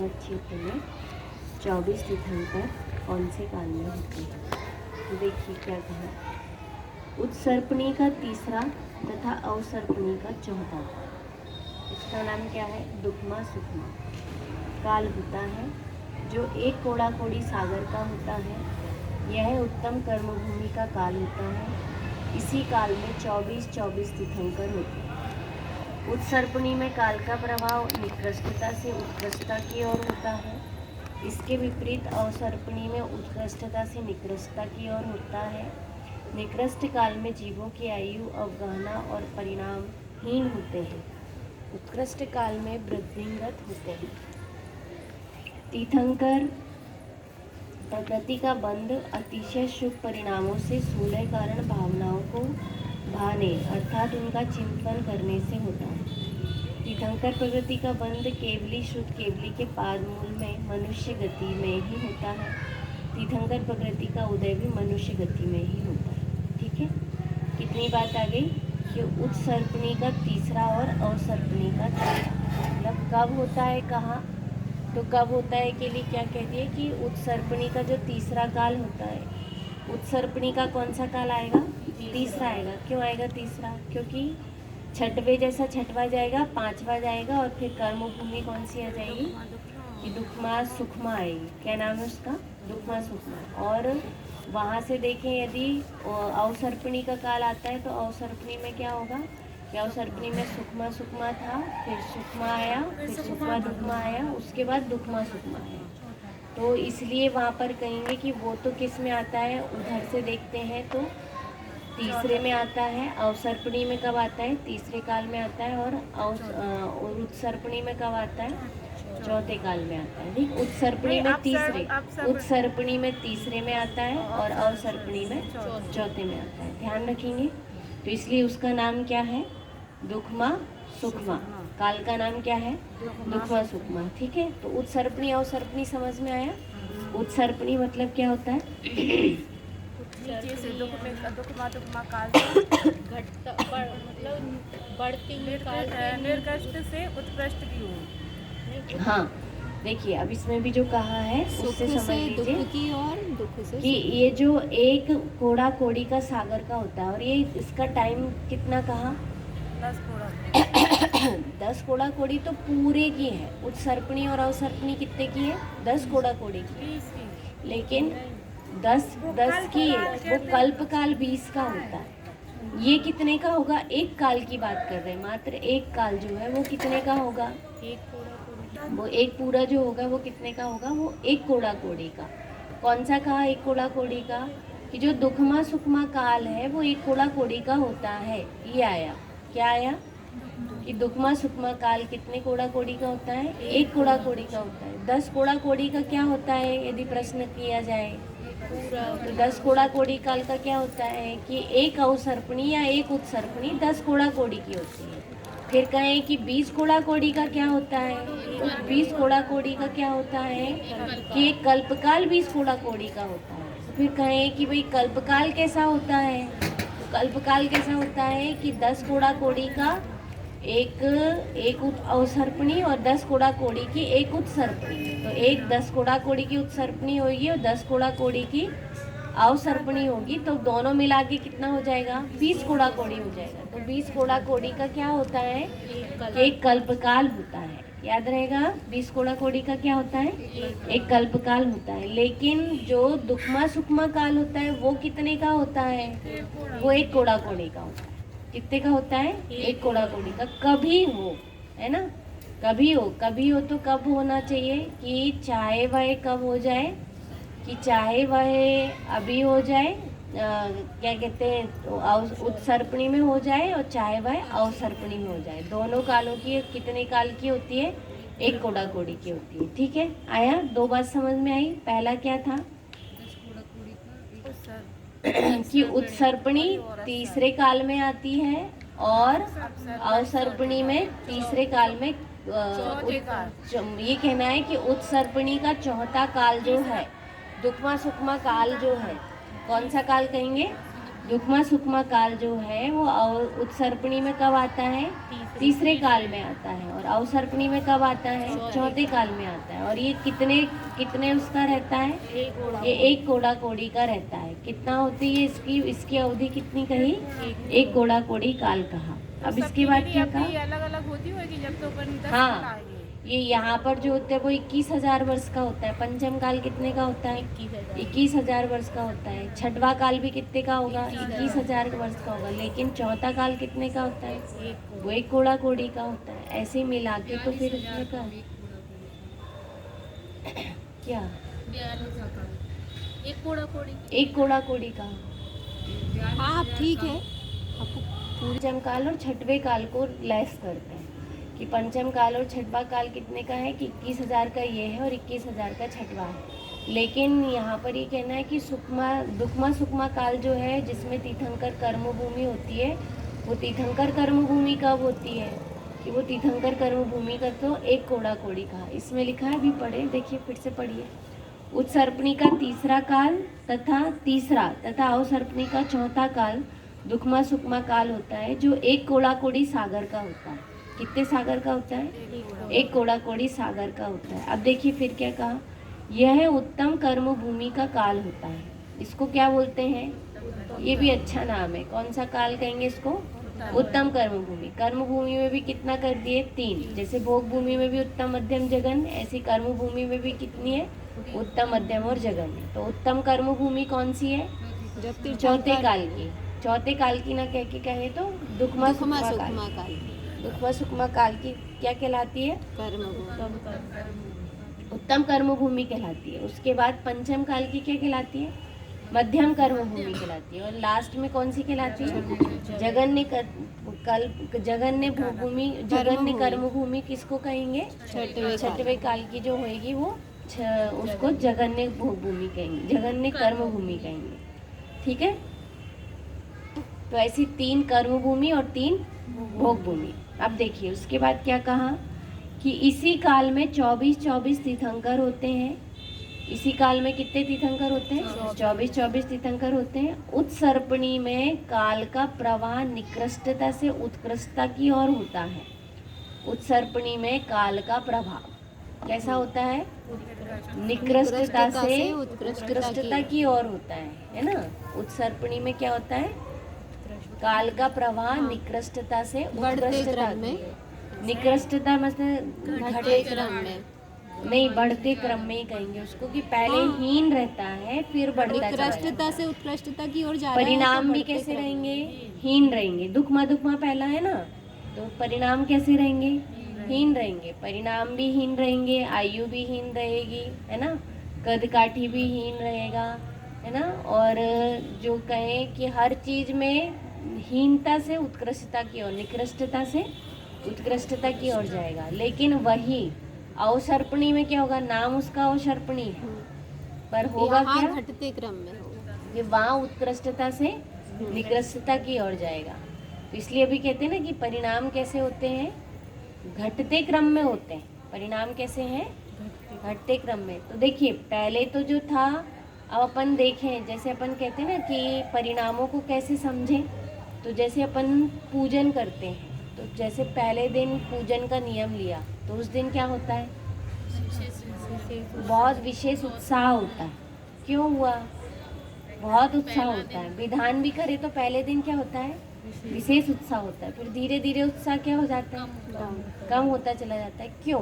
भरत क्षेत्र में 24 तीर्थंकर कौन से काल में होते हैं? तो देखिए क्या कहा, उत्सर्पणी का तीसरा तथा अवसर्पणी का चौथा, इसका नाम क्या है? दुक्मा सुक्मा काल होता है, जो एक कोड़ा कोड़ी सागर का होता है। यह उत्तम कर्मभूमि का काल होता है। इसी काल में 24 तीर्थंकर होते हैं। उत्सर्पणी में काल का प्रभाव निकृष्टता से उत्कृष्टता की ओर होता है। इसके विपरीत अवसर्पणी में उत्कृष्टता से निकृष्टता की ओर होता है। निकृष्ट काल में जीवों की आयु अवगाहना और परिणामहीन होते हैं। उत्कृष्ट काल में वृद्धिंगत होते हैं। तीर्थंकर प्रकृति का बंध अतिशय शुभ परिणामों से स्थूल कारण भावनाओं को भाने अर्थात उनका चिंतन करने से होता है। तीर्थंकर प्रकृति का बंध केवली शुद्ध केवली के पाद मूल में मनुष्य गति में ही होता है। तीर्थंकर प्रकृति का उदय भी मनुष्य गति में ही होता है। ठीक है, कितनी बात आ गई कि उत्सर्पणी का तीसरा और अवसर्पणी का चौथा, मतलब कब होता है, कहाँ, तो कब होता है के लिए क्या कह दिए कि उत्सर्पणी का जो तीसरा काल होता है, उत्सर्पणी का कौन सा काल आएगा? तीसरा आएगा। क्यों आएगा तीसरा? क्योंकि छठवें जैसा छठवा जाएगा, पांचवा जाएगा और फिर कर्मभूमि कौन सी आ जाएगी? कि दुक्मा सुखमा आएगी। क्या नाम है उसका? दुक्मा सुखमा। और वहाँ से देखें यदि अवसर्पणी का काल आता है तो अवसर्पणी में क्या होगा? कि अवसर्पणी में सुखमा सुखमा था, फिर सुखमा आया, फिर सुखमा दुखमा आया, उसके बाद दुखमा सुखमा आया। तो इसलिए वहाँ पर कहेंगे कि वो तो किस में आता है, उधर से देखते हैं तो तीसरे में आता है। अवसर्पणी में कब आता है? तीसरे काल में आता है। और उत्सर्पणी में कब आता है? चौथे काल में आता है। ठीक, उत्सर्पणी में तीसरे में आता है और अवसर्पणी में चौथे में आता है। ध्यान रखेंगे। तो इसलिए उसका नाम क्या है? दुक्मा सुखमा। काल का नाम क्या है? दुक्मा सुखमा। ठीक है, तो उत्सर्पणी अवसर्पणी समझ में आया? उत्सर्पणी मतलब क्या होता है? नीचे से दुखमा काल मतलब बढ़ती निर्कृष्ट से उत्कृष्ट की ओर। हाँ, देखिए अब इसमें भी जो कहा है उससे समझ लीजिए की और दुख से कि ये जो एक कोड़ा कोड़ी का सागर का होता है और ये इसका टाइम कितना कहा? 10 कोड़ा 10 कोड़ा कोड़ी तो पूरे की है। उत्सर्पणी और अवसर्पणी कितने की है? 10 कोड़ा कोड़ी की। लेकिन 10 की वो कल्पकाल 20 का होता है। ये कितने का होगा? एक काल की बात कर रहे हैं, मात्र एक काल जो है वो कितने का होगा? वो एक पूरा जो होगा वो कितने का होगा? वो एक कोड़ा कोड़ी का। कौन सा कहा? एक कोड़ा कोड़ी का। कि जो दुखमा सुखमा काल है वो एक कोड़ा कोड़ी का होता है। ये आया, क्या आया? कि दुखमा सुखमा काल कितने कोड़ा कोड़ी का होता है? एक कोड़ा कोड़ी का होता है। 10 कोड़ा कोड़ी का क्या होता है यदि प्रश्न किया जाए? तो 10 कोड़ा कोड़ी काल का क्या होता है कि एक अवसर्पणी या एक उत्सर्पणी 10 कोड़ा कोड़ी की होती है। फिर कहें कि 20 कोड़ा कोड़ी का क्या होता है? तो 20 कोड़ा कोड़ी का क्या होता है कि एक कल्पकाल 20 कोड़ा कोड़ी का होता है। फिर कहें कि भाई कल्पकाल कैसा होता है? तो कल्पकाल कैसा होता है कि 10 कोड़ा कोड़ी का एक अवसर्पणी और 10 कोड़ा कोड़ी की एक उत्सर्पणी। तो एक 10 कोड़ा कोड़ी की उत्सर्पणी होगी और 10 कोड़ा कोड़ी की अवसर्पणी होगी, तो दोनों मिला के कितना हो जाएगा? 20 कोड़ा कोड़ी हो जाएगा। तो 20 कोड़ा कोड़ी का क्या होता है? एक कल्पकाल होता है। याद रहेगा, 20 कोड़ा कोड़ी का क्या होता है? एक कल्पकाल होता है। लेकिन जो दुखमा सुखमा काल होता है वो कितने का होता है? वो एक कोड़ा कोड़ी का होता है। कितने का होता है? एक कोड़ा कोड़ी का। कभी हो, है ना, कभी हो तो कब होना चाहिए कि चाहे वह कब हो जाए, कि चाहे वह अभी हो जाए, क्या कहते हैं, उत्सर्पणी में हो जाए और चाहे वह अवसर्पणी में हो जाए। दोनों कालों की कितने काल की होती है? एक कोड़ा कोड़ी की होती है। ठीक है, आया? 2 बात समझ में आई। पहला क्या था कि उत्सर्पणी तीसरे काल में आती है और अवसर्पणी में तीसरे काल में ये कहना है कि उत्सर्पणी का चौथा काल जो है, दुखमा सुखमा काल जो है, कौन सा काल कहेंगे? दुखमा सुखमा काल जो है वो उत्सर्पणी में कब आता है? तीसरे काल में आता है। और अवसर्पणी में कब आता है? चौथे काल में आता है। और ये कितने कितने उसका रहता है? ये एक कोड़ा कोड़ी का रहता है। कितना होती है इसकी इसकी अवधि कितनी कही? एक कोड़ा कोड़ी काल कहा। अब इसके बाद क्या कहा? अलग अलग होती होगी जब तो अपन 10 हाँ, साल आएंगे। ये यहाँ पर जो होता है वो 21,000 वर्ष का होता है। पंचम काल कितने का होता है? 21,000 वर्ष का होता है। छठवां काल भी कितने का होगा? 21,000 वर्ष का होगा। लेकिन चौथा काल कितने का होता है? वो एक कोड़ा कोड़ी का होता है। ऐसे मिला के तो फिर इसमें का क्या? एक कोड़ा कोड़ी। एक कोड़ा कोड़ी का। हाँ ठीक है। पंचम काल और छठवें काल को लेस करते हैं कि पंचम काल और छठवां काल कितने का है कि 21,000 का ये है और 21,000 का छठवां है। लेकिन यहाँ पर ये कहना है कि दुखमा सुखमा काल जो है जिसमें तीर्थंकर कर्मभूमि होती है, वो तीर्थंकर कर्मभूमि कब होती है कि वो तीर्थंकर कर्मभूमि का तो एक कोड़ा कोड़ी का। इसमें लिखा है, अभी पढ़े, देखिए फिर से पढ़िए। उत्सर्पणी का तीसरा काल तथा अवसर्पणी का चौथा काल दुखमा सुखमा काल होता है, जो एक कोड़ा कोड़ी सागर का होता है। कितने सागर का होता है? एक कोड़ा कोड़ी सागर का होता है। अब देखिए फिर क्या कहा, यह उत्तम कर्म भूमि का काल होता है। इसको क्या बोलते हैं? ये भी अच्छा नाम है। कौन सा काल कहेंगे इसको? उत्तम कर्म भूमि। कर्म भूमि में भी कितना कर दिए? 3। जैसे भोग भूमि में भी उत्तम मध्यम जघन, ऐसी कर्म भूमि में भी कितनी है? उत्तम मध्यम और जघन। तो उत्तम कर्म भूमि कौन सी है? चौथे काल की। चौथे काल की ना कह के कहे तो दुखमा सुखमा काल। दुखमा सुखमा काल की क्या कहलाती है? उत्तम कर्म भूमि कहलाती है। उसके बाद पंचम काल की क्या कहलाती है? मध्यम कर्म भूमि कहलाती है। और लास्ट में कौन सी कहलाती है? जगन्य कर्म भूमि किसको कहेंगे? छठवें काल की जो होगी वो उसको जगन्य भूमि कहेंगे, जगन्य कर्म भूमि कहेंगे। ठीक है, तो ऐसी 3 कर्म भूमि और 3 भोग भूमि। अब देखिए उसके बाद क्या कहा कि इसी काल में 24 तीर्थंकर होते हैं। इसी काल में कितने तीर्थंकर होते हैं? 24 तीर्थंकर होते हैं। उत्सर्पणी में काल का प्रवाह निकृष्टता से उत्कृष्टता की ओर होता है। उत्सर्पणी में काल का प्रभाव कैसा होता है? निकृष्टता से उत्कृष्टता की ओर होता है ना। उत्सर्पणी में क्या होता है? काल का प्रवाह निकृष्टता से उत्कृष्टता में। निकृष्टता मतलब घटे क्रम में नहीं, बढ़ते क्रम में ही कहेंगे उसको कि पहले हीन रहता है फिर बढ़ता चला जाता है। से उत्कृष्टता की ओर जा रहा है। परिणाम भी कैसे रहेंगे? हीन रहेंगे। दुखमा पहला है ना, तो परिणाम कैसे रहेंगे? हीन रहेंगे। परिणाम भी हीन रहेंगे, आयु भी हीन रहेगी, है ना, कद काठी भी हीन रहेगा, है ना। और जो कहें कि हर चीज में हीनता से उत्कृष्टता की ओर, निकृष्टता से उत्कृष्टता की ओर जाएगा। लेकिन वही अवसर्पणी में क्या होगा? नाम उसका अवसर्पणी है, पर होगा क्या? घटते क्रम में होगा कि वहाँ उत्कृष्टता से निकृष्टता की ओर जाएगा। तो इसलिए अभी कहते हैं ना कि परिणाम कैसे होते हैं? घटते क्रम में होते हैं। परिणाम कैसे हैं? घटते क्रम में। तो देखिए पहले तो जो था, अब अपन देखें, जैसे अपन कहते हैं ना कि परिणामों को कैसे समझें, तो जैसे अपन पूजन करते हैं, तो जैसे पहले दिन पूजन का नियम लिया तो उस दिन क्या होता है? बहुत विशेष उत्साह होता है। क्यों हुआ? बहुत उत्साह होता है। विधान भी करे तो पहले दिन क्या होता है? विशेष उत्साह होता है। फिर धीरे धीरे उत्साह क्या हो जाता है? कम होता चला जाता है। क्यों?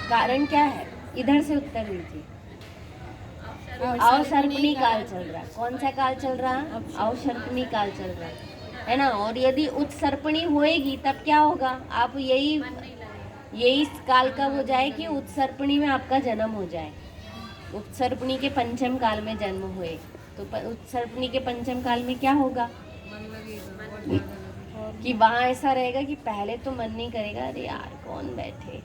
कारण क्या है? इधर से उत्तर दीजिए। अवसर्पणी काल चल रहा है। कौन सा काल चल रहा है? अवसर्पणी काल चल रहा है ना। और यदि उत्सर्पणी होएगी तब क्या होगा? आप यही काल कब हो जाए कि उत्सर्पणी में आपका जन्म हो जाए। उत्सर्पणी के पंचम काल में जन्म हुए तो उत्सर्पणी के पंचम काल में क्या होगा कि वहाँ ऐसा रहेगा कि पहले तो मन नहीं करेगा, अरे यार कौन बैठे,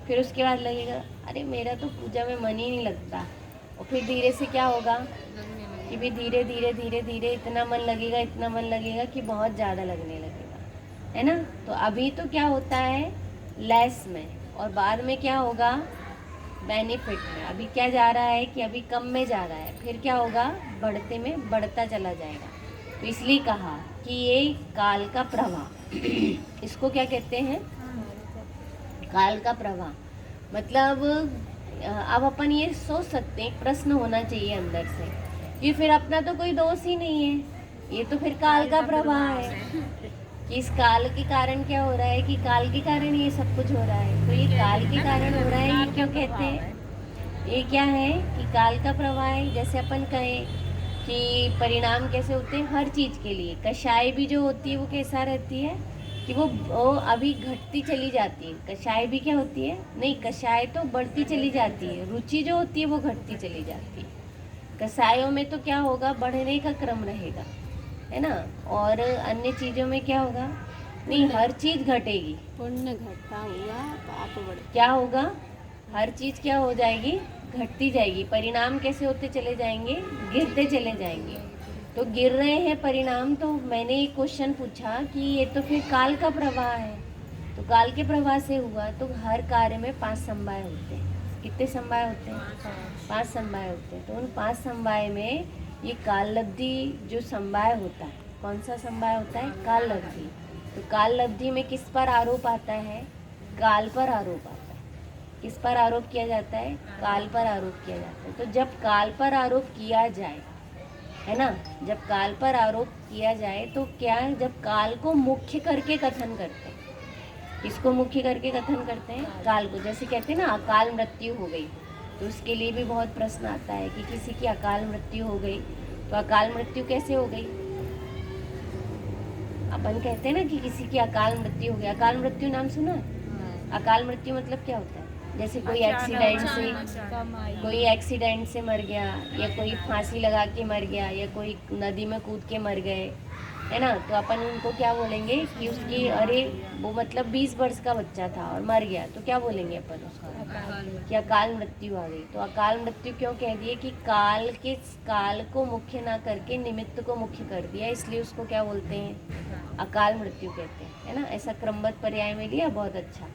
फिर उसके बाद लगेगा अरे मेरा तो पूजा में मन ही नहीं लगता, और फिर धीरे से क्या होगा कि भी धीरे धीरे इतना मन लगेगा कि बहुत ज़्यादा लगने लगेगा, है ना। तो अभी तो क्या होता है? लेस में, और बाद में क्या होगा? बेनिफिट में, अभी क्या जा रहा है कि अभी कम में जा रहा है, फिर क्या होगा, बढ़ते में बढ़ता चला जाएगा। तो इसलिए कहा कि ये काल का प्रवाह इसको क्या कहते हैं, काल का प्रवाह। मतलब अब अपन ये सोच सकते हैं, प्रश्न होना चाहिए अंदर से कि फिर अपना तो कोई दोष ही नहीं है, ये तो फिर काल का प्रवाह है कि इस काल के कारण क्या हो रहा है कि काल के कारण ये सब कुछ हो रहा है। तो ये काल के कारण हो रहा है, ये क्यों कहते हैं, ये क्या है कि काल का प्रवाह है। जैसे अपन कहें कि परिणाम कैसे होते हैं हर चीज़ के लिए, कषाय भी जो होती है वो कैसा रहती है कि वो अभी घटती चली जाती है, कषाय भी क्या होती है, नहीं कषाय तो बढ़ती चली जाती है, रुचि जो होती है वो घटती चली जाती है। कषायों में तो क्या होगा, बढ़ने का क्रम रहेगा, है ना, और अन्य चीज़ों में क्या होगा, नहीं हर चीज़ घटेगी, पुण्य घटता हुआ पाप बढ़। क्या होगा, हर चीज़ क्या हो जाएगी, घटती जाएगी। परिणाम कैसे होते चले जाएंगे, गिरते चले जाएंगे। तो गिर रहे हैं परिणाम, तो मैंने एक क्वेश्चन पूछा कि ये तो फिर काल का प्रवाह है। तो काल के प्रवाह से हुआ तो हर कार्य में 5 समवाय होते हैं। कितने समवाय होते हैं, 5 समवाय होते हैं। तो उन 5 समवाय में ये काल लब्धि जो समवाय होता है, कौन सा समवाय होता है, काल लब्धि। तो काल लब्धि में किस पर आरोप आता है, काल पर आरोप आता है। किस पर आरोप किया जाता है, काल पर आरोप किया जाता है। तो जब काल पर आरोप किया जाए, है ना, जब काल पर आरोप किया जाए तो क्या, जब काल को मुख्य करके कथन करते हैं, किसको मुख्य करके कथन करते हैं, काल को। जैसे कहते हैं ना अकाल मृत्यु हो गई, तो उसके लिए भी बहुत प्रश्न आता है कि किसी की अकाल मृत्यु हो गई, तो अकाल मृत्यु कैसे हो गई। अपन कहते हैं ना कि किसी की अकाल मृत्यु हो गई। अकाल मृत्यु नाम सुना है? अकाल मृत्यु मतलब क्या होता है, जैसे कोई एक्सीडेंट से मर गया, या कोई फांसी लगा के मर गया, या कोई नदी में कूद के मर गए, है ना, तो अपन उनको क्या बोलेंगे कि उसकी, अरे वो मतलब 20 वर्ष का बच्चा था और मर गया, तो क्या बोलेंगे अपन उसको कि अकाल मृत्यु आ गई। तो अकाल मृत्यु क्यों कह दिए कि काल को मुख्य ना करके निमित्त को मुख्य कर दिया, इसलिए उसको क्या बोलते हैं, अकाल मृत्यु कहते हैं, है ना। ऐसा क्रमबद्ध पर्याय में लिया, बहुत अच्छा,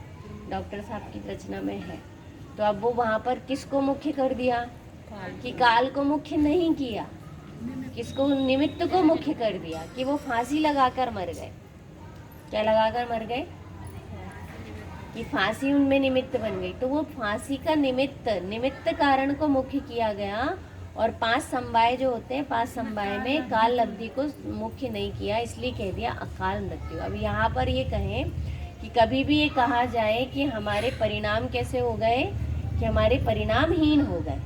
डॉक्टर साहब की रचना में है। तो अब वो वहाँ पर किसको मुख्य कर दिया कि काल को मुख्य नहीं किया, किसको, निमित्त को मुख्य कर दिया कि वो फांसी लगाकर मर गए। क्या लगाकर मर गए, कि फांसी उनमें निमित्त बन गई। तो वो फांसी का निमित्त कारण को मुख्य किया गया, और 5 समवाय जो होते हैं, 5 समवाय में काल लब्धि को मुख्य नहीं किया, इसलिए कह दिया अकाल मृत्यु। अब यहाँ पर ये कहें कि कभी भी ये कहा जाए कि हमारे परिणाम कैसे हो गए, कि हमारे परिणामहीन हो गए,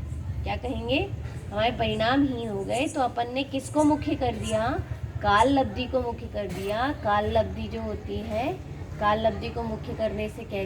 क्या कहेंगे, हमारे परिणामहीन हो गए, तो अपन ने किसको मुख्य कर दिया, काल लब्धि को मुख्य कर दिया। काल लब्धि जो होती है, काल लब्धि को मुख्य करने से कह